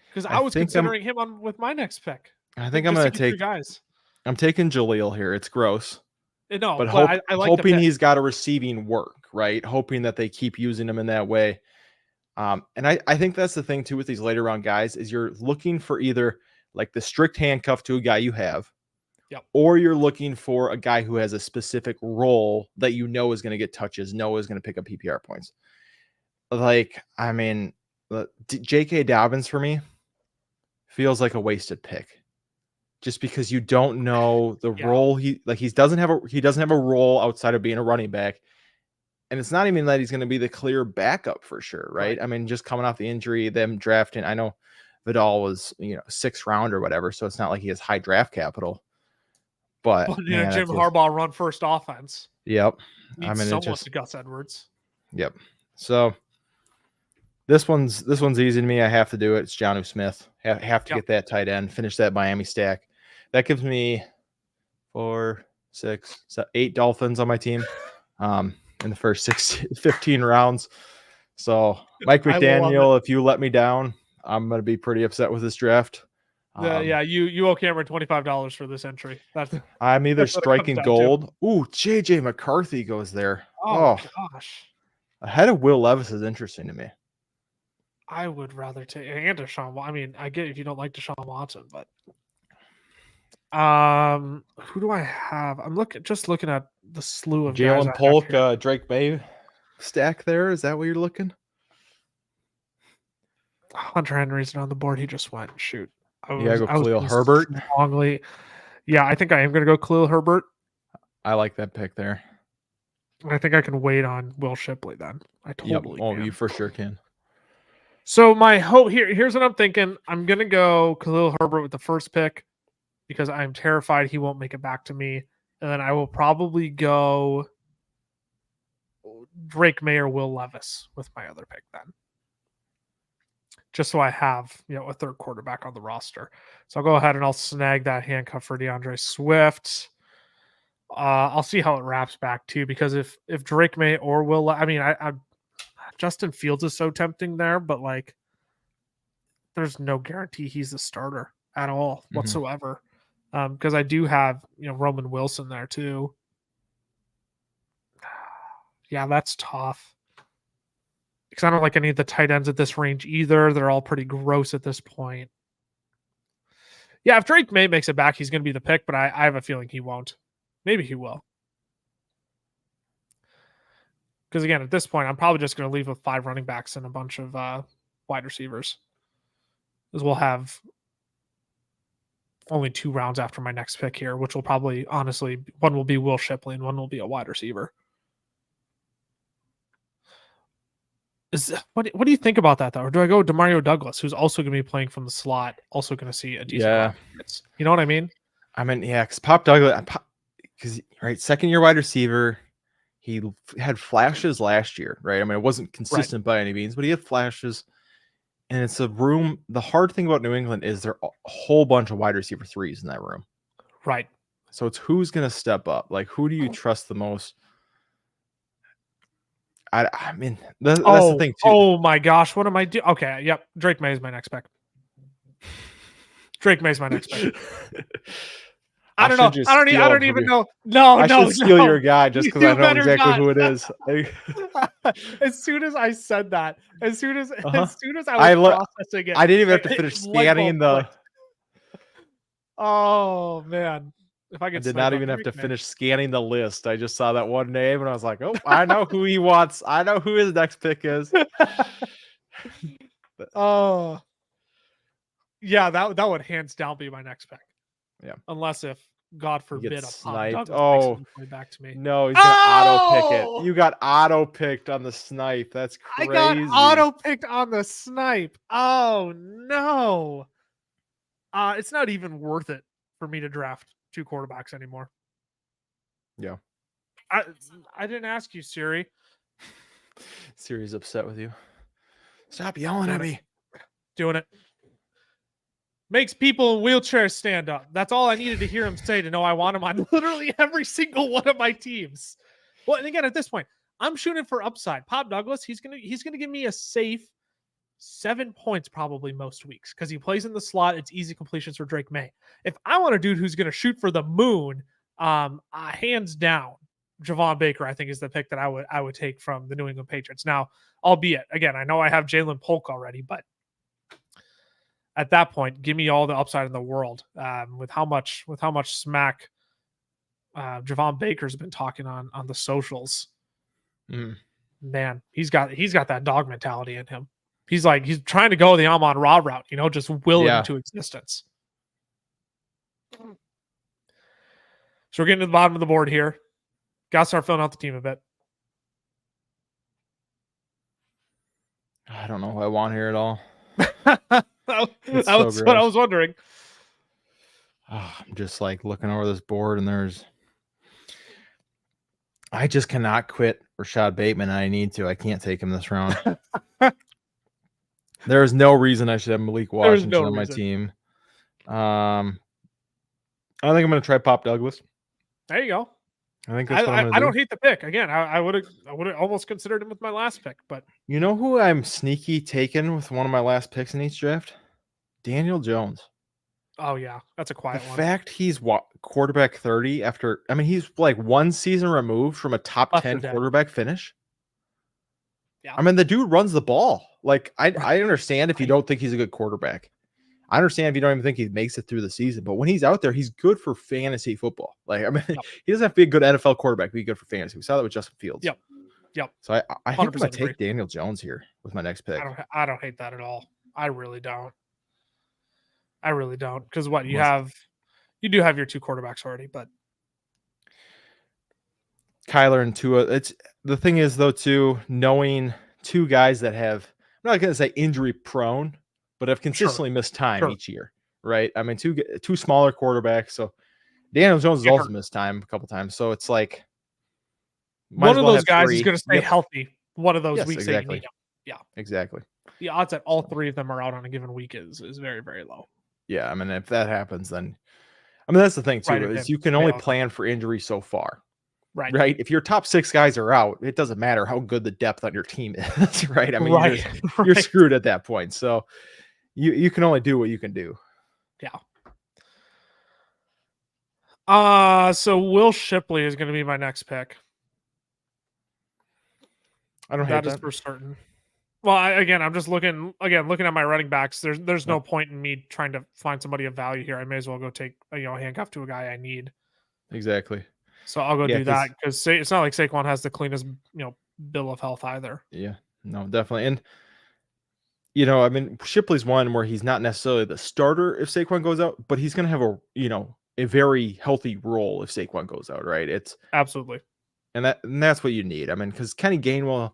Because I was considering him with my next pick. I think I'm going to take guys. I'm taking Jaleel here. It's gross. No, but I like hoping he's got a receiving work, right? Hoping that they keep using him in that way. And I think that's the thing too with these later round guys is you're looking for either like the strict handcuff to a guy you have, or you're looking for a guy who has a specific role that is going to get touches, is going to pick up PPR points. Like, I mean, J.K. Dobbins for me feels like a wasted pick. just because you don't know the Yeah. role he doesn't have a role outside of being a running back. And it's not even that he's going to be the clear backup for sure, right? I mean, just coming off the injury, them drafting, I know Vidal was, 6th round or whatever, so it's not like he has high draft capital. But man, Jim Harbaugh run first offense. Yep. Needs someone to Gus Edwards. Yep. So this one's easy to me. I have to do it. It's Jonnu Smith. Have to get that tight end, finish that Miami stack. That gives me 4, 6, 7, 8 Dolphins on my team in the first 15 rounds. So Mike McDaniel, if you let me down, I'm going to be pretty upset with this draft. You owe Cameron $25 for this entry. I'm either striking gold. Ooh, JJ McCarthy goes there. Oh gosh. Ahead of Will Levis is interesting to me. I would rather take and Deshaun. I mean, I get if you don't like Deshaun Watson, but who do I have? I'm looking at the slew of Jalen Polk, Drake May stack there. Is that what you're looking? Hunter Henry's not on the board. He just went. Shoot. Go Khalil Herbert. Strongly. Yeah, I think I am going to go Khalil Herbert. I like that pick there. I think I can wait on Will Shipley then. I totally can. You for sure can. So my hope here's what I'm thinking. I'm going to go Khalil Herbert with the first pick because I'm terrified he won't make it back to me. And then I will probably go Drake May or Will Levis with my other pick then. Just so I have, a third quarterback on the roster. So I'll go ahead and I'll snag that handcuff for DeAndre Swift. I'll see how it wraps back too, because if Drake May or Will, I Justin Fields is so tempting there, but like, there's no guarantee he's the starter at all whatsoever. Because I do have, Roman Wilson there too. Yeah, that's tough. Because I don't like any of the tight ends at this range either. They're all pretty gross at this point. Yeah, if Drake May makes it back, he's going to be the pick, but I have a feeling he won't. Maybe he will. Because again, at this point, I'm probably just going to leave with 5 running backs and a bunch of wide receivers. Because we'll have only 2 rounds after my next pick here, which will probably, honestly, one will be Will Shipley and one will be a wide receiver. What do you think about that, though? Or do I go Demario Douglas, who's also going to be playing from the slot, also going to see a decent amount of hits? You know what I mean? I mean, yeah, because Pop Douglas, second-year wide receiver, he had flashes last year, right? I mean, it wasn't consistent by any means, but he had flashes. And it's a room. The hard thing about New England is there are a whole bunch of wide receiver 3s in that room. Right. So it's who's going to step up? Like, who do you trust the most? I mean, that's the thing too. Oh my gosh, what am I doing? Okay, yep. Drake May is my next pick. Drake May's my next pick. I don't know. I don't even know. No, I should steal your guy just because I know exactly who it is. As soon as I said that, as soon as I was processing it, I didn't even have to finish scanning the. Oh man. If I did not even have to finish scanning the list. I just saw that one name and I was like, oh, I know who he wants. I know who his next pick is. Oh. Yeah, that would hands down be my next pick. Yeah. Unless if, God forbid, a sniped. Play back to me. No, he's gonna auto pick it. You got auto picked on the snipe. That's crazy. I got auto picked on the snipe. Oh no. It's not even worth it for me to draft 2 quarterbacks anymore. Yeah. I didn't ask you, Siri. Siri's upset with you. Stop yelling at me. Doing it. Makes people in wheelchairs stand up. That's all I needed to hear him say to know I want him on literally every single one of my teams. Well, and again, at this point, I'm shooting for upside. Pop Douglas, he's gonna give me a safe 7 points probably most weeks because he plays in the slot. It's easy completions for Drake May. If I want a dude who's going to shoot for the moon, hands down, Javon Baker, I think, is the pick that I would take from the New England Patriots. Now, albeit, again, I know I have Jalen Polk already, but at that point, give me all the upside in the world. With how much smack Javon Baker's been talking on the socials. Man, he's got that dog mentality in him. He's trying to go the Amon-Ra route, just will it into existence. So we're getting to the bottom of the board here. Got to start filling out the team a bit. I don't know what I want here at all. that so was what I was wondering. I'm just like looking over this board, and I just cannot quit Rashad Bateman. I need to. I can't take him this round. There is no reason I should have Malik Washington on my team. I think I'm going to try Pop Douglas. There you go. I think that's what I'm going to do. I don't hate the pick. Again, I would have almost considered him with my last pick, but you know who I'm sneaky taking with one of my last picks in each draft? Daniel Jones. Oh yeah, that's a quiet one. The fact he's quarterback 30 after, I mean, he's like one season removed from a top 10 quarterback finish. Yeah. I mean, the dude runs the ball. Like, I understand if you don't think he's a good quarterback. I understand if you don't even think he makes it through the season, but when he's out there, he's good for fantasy football. Like, I mean, he doesn't have to be a good NFL quarterback to be good for fantasy. We saw that with Justin Fields. Yep. So I think I'm going to take Daniel Jones here with my next pick. I don't hate that at all. I really don't. Because what you do have your two quarterbacks already, but Kyler and Tua. It's the thing is though too, knowing two guys that have, I'm not going to say injury prone, but have consistently missed time each year, right? I mean, two smaller quarterbacks. So Daniel Jones has also missed time a couple times. So it's like one of those guys is going to stay healthy. One of those weeks that you need him. Yeah, exactly. The odds that all three of them are out on a given week is very, very low. Yeah, I mean, if that happens, then I mean that's the thing too, is you can only plan for injury so far. Right. If your top 6 guys are out, it doesn't matter how good the depth on your team is, right? I mean, you're screwed at that point. So you can only do what you can do. Yeah. So Will Shipley is going to be my next pick. I don't hate that. That is for certain. Well, I'm just looking at my running backs. There's no point in me trying to find somebody of value here. I may as well go take a handcuff to a guy I need. Exactly. So I'll go do that because it's not like Saquon has the cleanest bill of health either. Yeah, no, definitely. And I mean, Shipley's one where he's not necessarily the starter if Saquon goes out, but he's going to have a very healthy role if Saquon goes out, right? It's absolutely, and that's what you need. I mean, because Kenny Gainwell,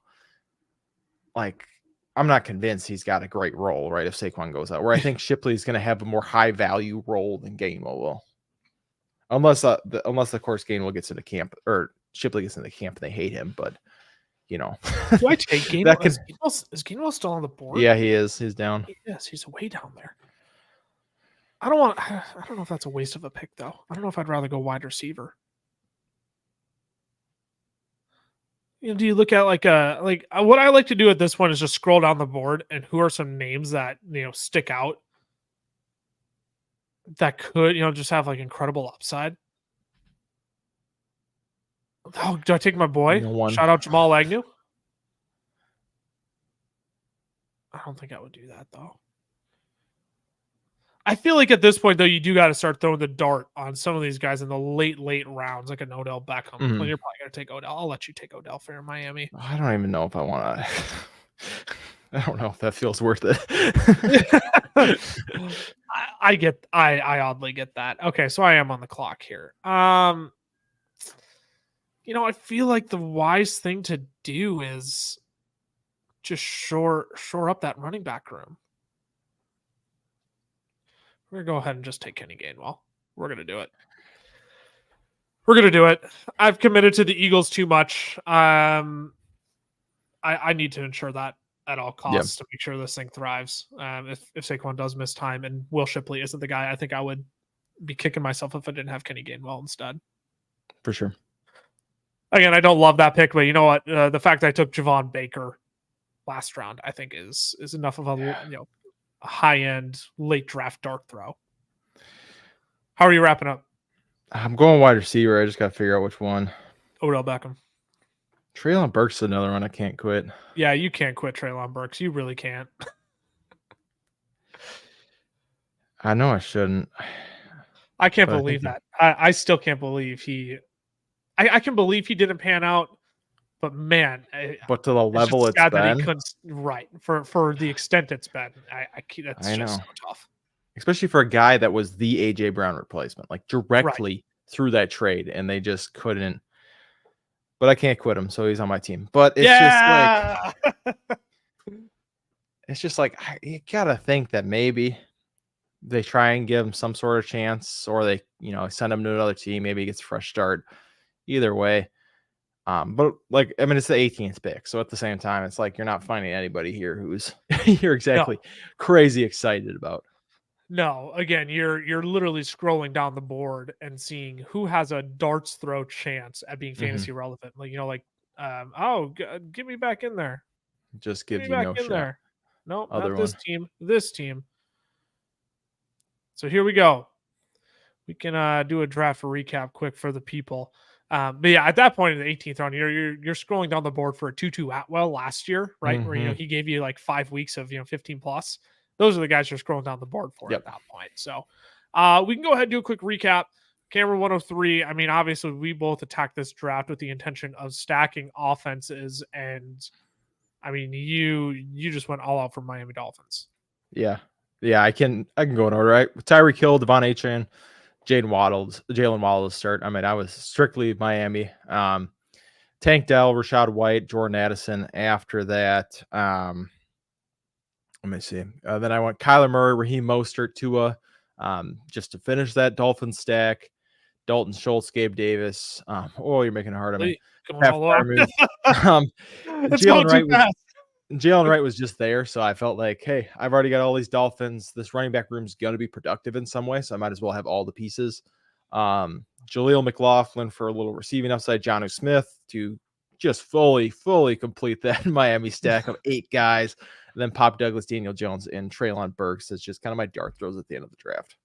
like, I'm not convinced he's got a great role, right? If Saquon goes out, where I think Shipley's going to have a more high value role than Gainwell will, unless of course Gainwell gets into camp or Shipley gets into camp and they hate him. But do I take Gainwell? Is Gainwell still on the board? Yeah, he is. He's down. Yes, he's way down there. I don't know if that's a waste of a pick though. I don't know if I'd rather go wide receiver. Do you look at what I like to do at this point is just scroll down the board and who are some names that stick out that could just have like incredible upside. Oh, do I take my boy? Shout out Jamal Agnew. I don't think I would do that though. I feel like at this point though, you do got to start throwing the dart on some of these guys in the late rounds, like an Odell Beckham. Mm-hmm. Well, you're probably gonna take Odell. I'll let you take Odell for Miami. I don't even know if I want to. I don't know if that feels worth it. I oddly get that. Okay, so I am on the clock here. I feel like the wise thing to do is just shore up that running back room. We're going to go ahead and just take Kenny Gainwell. We're going to do it. I've committed to the Eagles too much. I need to ensure that at all costs to make sure this thing thrives. If Saquon does miss time and Will Shipley isn't the guy, I think I would be kicking myself if I didn't have Kenny Gainwell instead. For sure. Again, I don't love that pick, but you know what? The fact that I took Javon Baker last round, I think is enough of a high-end late draft dart throw. How are you wrapping up? I'm going wide receiver. I just got to figure out which one. Odell Beckham. Treylon Burks is another one I can't quit. Yeah, you can't quit Treylon Burks. You really can't. I know I shouldn't. I can't believe that. I still can't believe I can believe he didn't pan out, but man. But to the level it's been. Right. For the extent it's been, that's just so tough. especially for a guy that was the AJ Brown replacement, like Right. directly through that trade, and they just couldn't. But I can't quit him, so he's on my team. But it's just like Yeah. you gotta think that maybe they try and give him some sort of chance, or they, send him to another team. Maybe he gets a fresh start. Either way. But like, I mean, it's the 18th pick. So at the same time, it's like, you're not finding anybody here who's you're exactly No. crazy excited about. No, again, you're literally scrolling down the board and seeing who has a dart's throw chance at being Mhm. fantasy relevant. Like, get me back in there. Just Get gives me you back no in shot. there. Nope, Other not this one. team. This team. So here we go. We can do a draft recap quick for the people. But yeah, at that point in the 18th round, you're scrolling down the board for a 2-2 Atwell last year, right? Where Mhm. he gave you like 5 weeks of 15 plus. Those are the guys you're scrolling down the board for Yep. at that point. So we can go ahead and do a quick recap. Camera 103. I mean, obviously, we both attacked this draft with the intention of stacking offenses, and I mean, you just went all out for Miami Dolphins. Yeah. Yeah, I can go in order, right? Tyreek Hill, Devon Achane, Jalen Waddle to start. I mean, I was strictly Miami. Tank Dell, Rashad White, Jordan Addison after that. Let me see. Then I went Kyler Murray, Raheem Mostert, Tua, just to finish that Dolphin stack. Dalton Schultz, Gabe Davis. You're making it hard on me. Going Pat all out. Freiermuth. Um, It's Jalen going too Wright was fast. Jalen Wright was just there, so I felt like, hey, I've already got all these Dolphins. This running back room is going to be productive in some way, so I might as well have all the pieces. Jaleel McLaughlin for a little receiving upside. Jonnu Smith to just fully complete that Miami stack of 8 guys. And then Pop Douglas, Daniel Jones, and Treylon Burks is just kind of my dart throws at the end of the draft.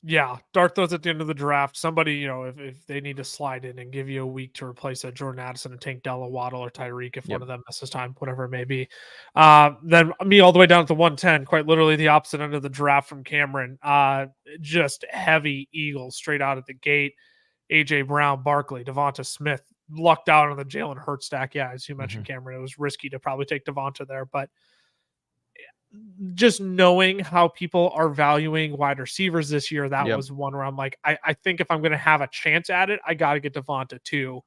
Yeah, dart throws at the end of the draft. Somebody, if they need to slide in and give you a week to replace a Jordan Addison, and Tank Della, Waddle, or Tyreek, if one of them misses time, whatever it may be. Then me all the way down to 110, quite literally the opposite end of the draft from Cameron. Just heavy Eagles straight out of the gate. AJ Brown, Barkley, Devonta Smith, lucked out on the Jalen Hurts stack. Yeah, as you mentioned, Cameron, it was risky to probably take Devonta there, but just knowing how people are valuing wide receivers this year, that was one where I'm like, I think if I'm going to have a chance at it, I got to get Devonta too.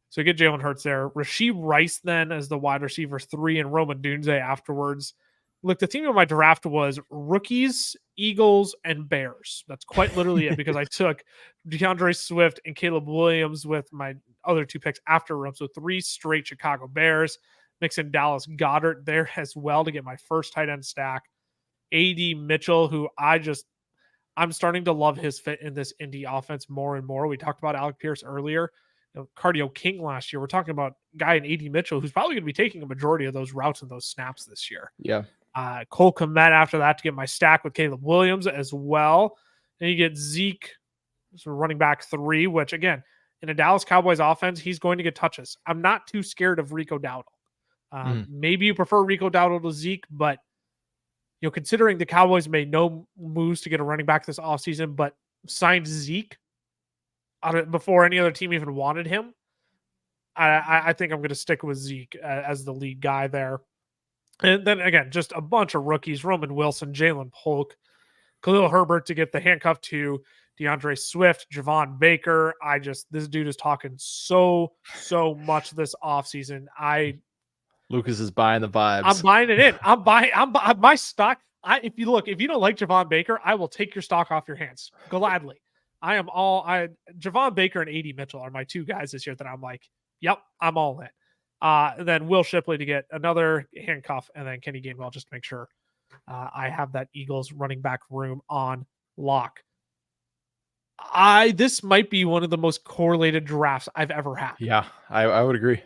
So get Jalen Hurts there. Rashee Rice then as the wide receiver 3 and Roman Dunze afterwards. Look, the theme of my draft was rookies, Eagles, and Bears. That's quite literally it, because I took DeAndre Swift and Caleb Williams with my other 2 picks after him. So 3 straight Chicago Bears. Mix in Dallas Goedert there as well to get my first tight end stack. A.D. Mitchell, who I'm starting to love his fit in this Indy offense more and more. We talked about Alec Pierce earlier, Cardio King last year. We're talking about a guy in A.D. Mitchell who's probably going to be taking a majority of those routes and those snaps this year. Yeah. Cole Kmet after that to get my stack with Caleb Williams as well. Then you get Zeke, so running back 3, which again, in a Dallas Cowboys offense, he's going to get touches. I'm not too scared of Rico Dowdle. Maybe you prefer Rico Dowdle to Zeke, but considering the Cowboys made no moves to get a running back this offseason, but signed Zeke before any other team even wanted him, I think I'm going to stick with Zeke as the lead guy there. And then again, just a bunch of rookies: Roman Wilson, Jalen Polk, Khalil Herbert to get the handcuff to DeAndre Swift, Javon Baker. This dude is talking so much this offseason. Lucas is buying the vibes. I'm buying it in. I'm buying my stock. If you don't like Javon Baker, I will take your stock off your hands gladly. Javon Baker and A.D. Mitchell are my 2 guys this year that I'm like, yep, I'm all in. And then Will Shipley to get another handcuff, and then Kenny Gainwell just to make sure I have that Eagles running back room on lock. This might be one of the most correlated drafts I've ever had. Yeah, I would agree.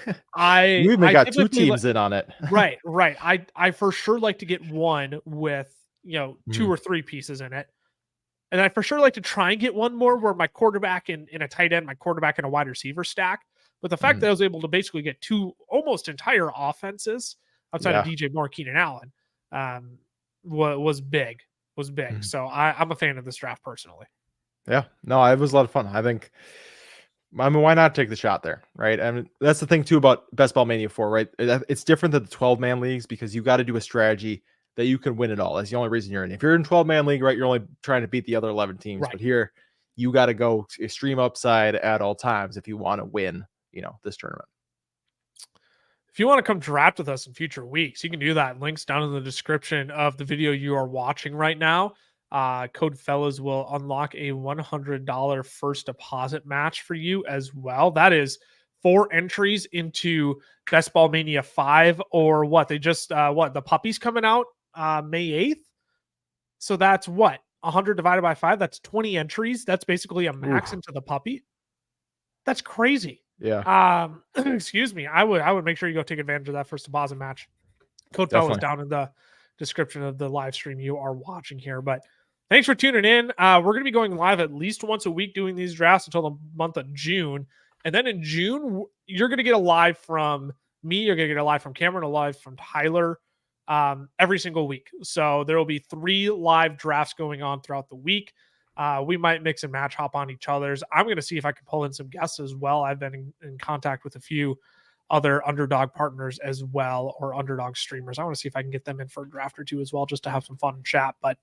You even got 2 teams in on it. Right. I for sure like to get one with 2 or 3 pieces in it. And I for sure like to try and get one more where my quarterback in a tight end, my quarterback in a wide receiver stack. But the fact that I was able to basically get 2 almost entire offenses outside of DJ Moore, Keenan Allen, was big. So I'm a fan of this draft personally. Yeah, no, it was a lot of fun. Why not take the shot there, right? I mean, that's the thing too about Best Ball Mania 4, right? It's different than the 12-man leagues because you got to do a strategy that you can win it all. That's the only reason you're in. If you're in 12-man league, right, you're only trying to beat the other 11 teams. Right. But here, you got to go extreme upside at all times if you want to win, this tournament. If you want to come draft with us in future weeks, you can do that. Links down in the description of the video you are watching right now. Code Fellas will unlock a $100 first deposit match for you as well. That is 4 entries into Best Ball Mania 5, or what? They just the puppy's coming out May 8th. So that's what? 100 divided by 5, that's 20 entries. That's basically a max into the puppy. That's crazy. Yeah. Excuse me. I would make sure you go take advantage of that first deposit match. Code Fellas down in the description of the live stream you are watching here. But thanks for tuning in. We're going to be going live at least once a week doing these drafts until the month of June. And then in June, you're going to get a live from me. You're going to get a live from Cameron, a live from Tyler every single week. So there will be 3 live drafts going on throughout the week. We might mix and match, hop on each other's. I'm going to see if I can pull in some guests as well. I've been in contact with a few other Underdog partners as well, or Underdog streamers. I want to see if I can get them in for a draft or 2 as well, just to have some fun and chat. But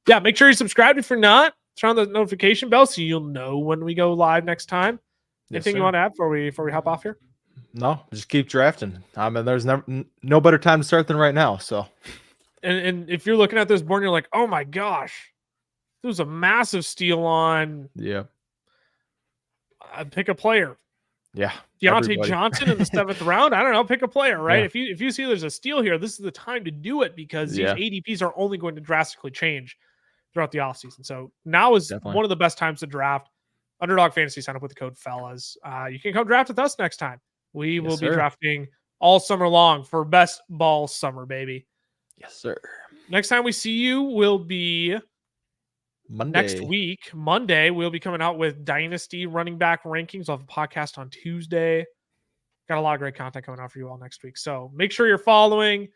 yeah, make sure you subscribe if you're not. Turn on the notification bell so you'll know when we go live next time. Anything you want to add before we hop off here? No, just keep drafting. I mean, there's no better time to start than right now. So, and if you're looking at this board and you're like, oh my gosh, there was a massive steal on. Yeah. Pick a player. Yeah. Deontay Johnson in the 7th round. I don't know. Pick a player, right? Yeah. If you see there's a steal here, this is the time to do it, because these ADPs are only going to drastically change throughout the offseason. So now is one of the best times to draft. Underdog Fantasy, sign up with the code Fellas. You can come draft with us next time. We will be drafting all summer long for Best Ball Summer, baby. Yes, sir. Next time we see you will be Monday. Next week, Monday, we'll be coming out with Dynasty running back rankings. We'll have a podcast on Tuesday. Got a lot of great content coming out for you all next week. So make sure you're following.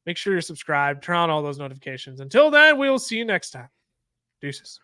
Make sure you're subscribed. Turn on all those notifications. Until then, we will see you next time. Deuces.